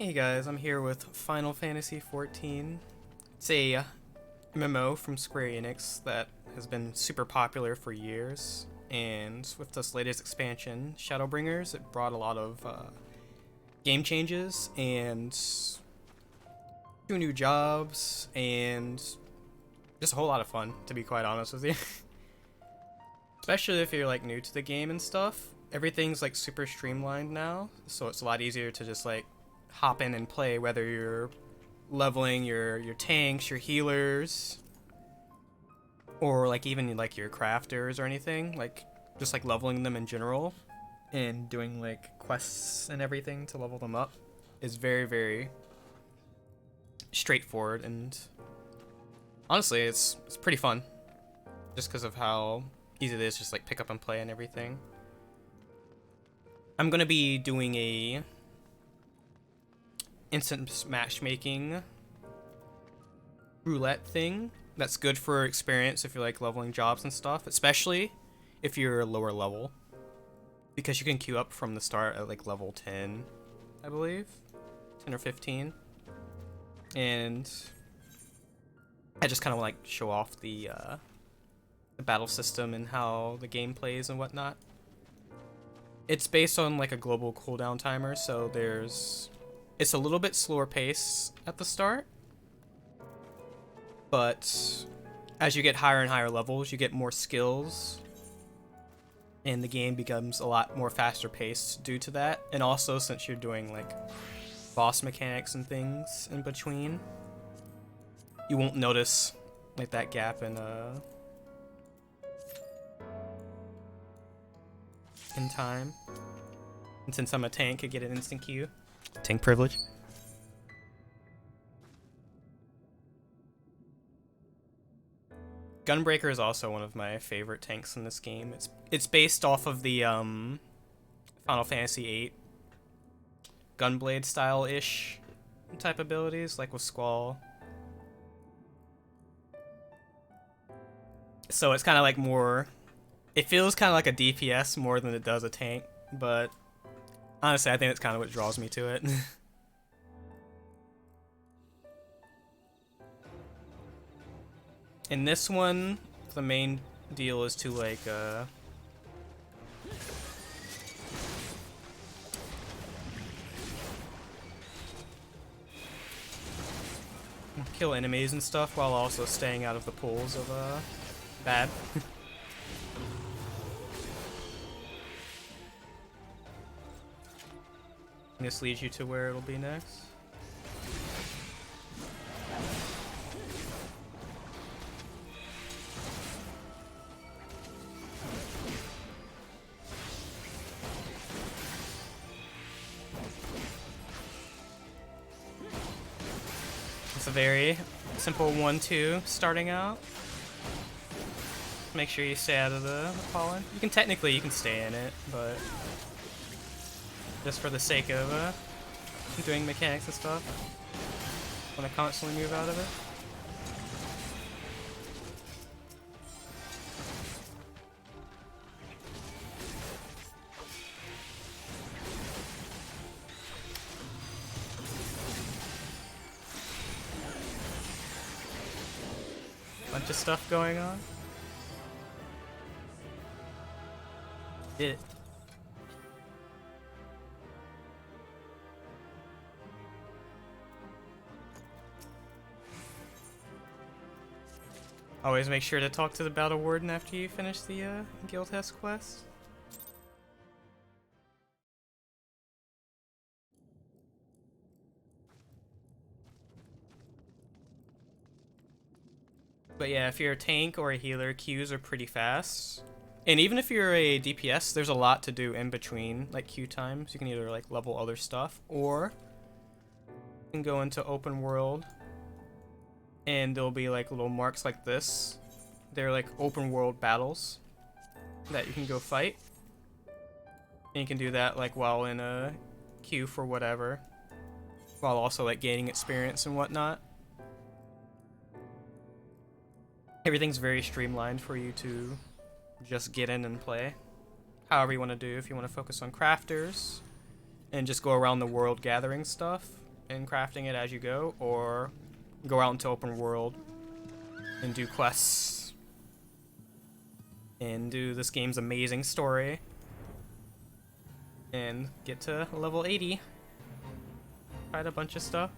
Hey guys, I'm here with Final Fantasy XIV. It's a MMO from Square Enix that has been super popular for years, and with this latest expansion, Shadowbringers, it brought a lot of game changes and 2 new jobs and just a whole lot of fun, to be quite honest with you. Especially if you're like new to the game and stuff. Everything's like super streamlined now, so it's a lot easier to just like hop in and play, whether you're leveling your tanks, your healers, or like even like your crafters or anything, like just like leveling them in general and doing like quests and everything to level them up is very straightforward, and honestly it's pretty fun just because of how easy it is, just like pick up and play and everything. I'm gonna be doing a instant matchmaking roulette thing that's good for experience if you're like leveling jobs and stuff, especially if you're lower level, because you can queue up from the start at like level 10, I believe 10 or 15, and I just kind of like show off the battle system and how the game plays and whatnot. It's based on like a global cooldown timer, so it's a little bit slower pace at the start, but as you get higher and higher levels, you get more skills, and the game becomes a lot more faster paced due to that. And also, since you're doing like boss mechanics and things in between, you won't notice like that gap in time. And since I'm a tank, I get an instant queue. Tank privilege. Gunbreaker is also one of my favorite tanks in this game. It's based off of the Final Fantasy VIII Gunblade style-ish type abilities, like with Squall. So it's kind of like more, it feels kind of like a DPS more than it does a tank, but honestly, I think that's kind of what draws me to it. In this one, the main deal is to like kill enemies and stuff while also staying out of the pools of bad. This leads you to where it'll be next. It's a very simple 1-2 starting out. Make sure you stay out of the pollen. You can stay in it, but just for the sake of doing mechanics and stuff, want to constantly move out of it. Bunch of stuff going on. Always make sure to talk to the Battle Warden after you finish the Guild Test quest. But yeah, if you're a tank or a healer, queues are pretty fast. And even if you're a DPS, there's a lot to do in between, like queue times. You can either like level other stuff, or you can go into open world, and there'll be like little marks like this. They're like open world battles that you can go fight. And you can do that like while in a queue for whatever, while also like gaining experience and whatnot. Everything's very streamlined for you to just get in and play however you want to do. If you want to focus on crafters and just go around the world gathering stuff, and crafting it as you go, or go out into open world and do quests and do this game's amazing story and get to level 80. Tried a bunch of stuff.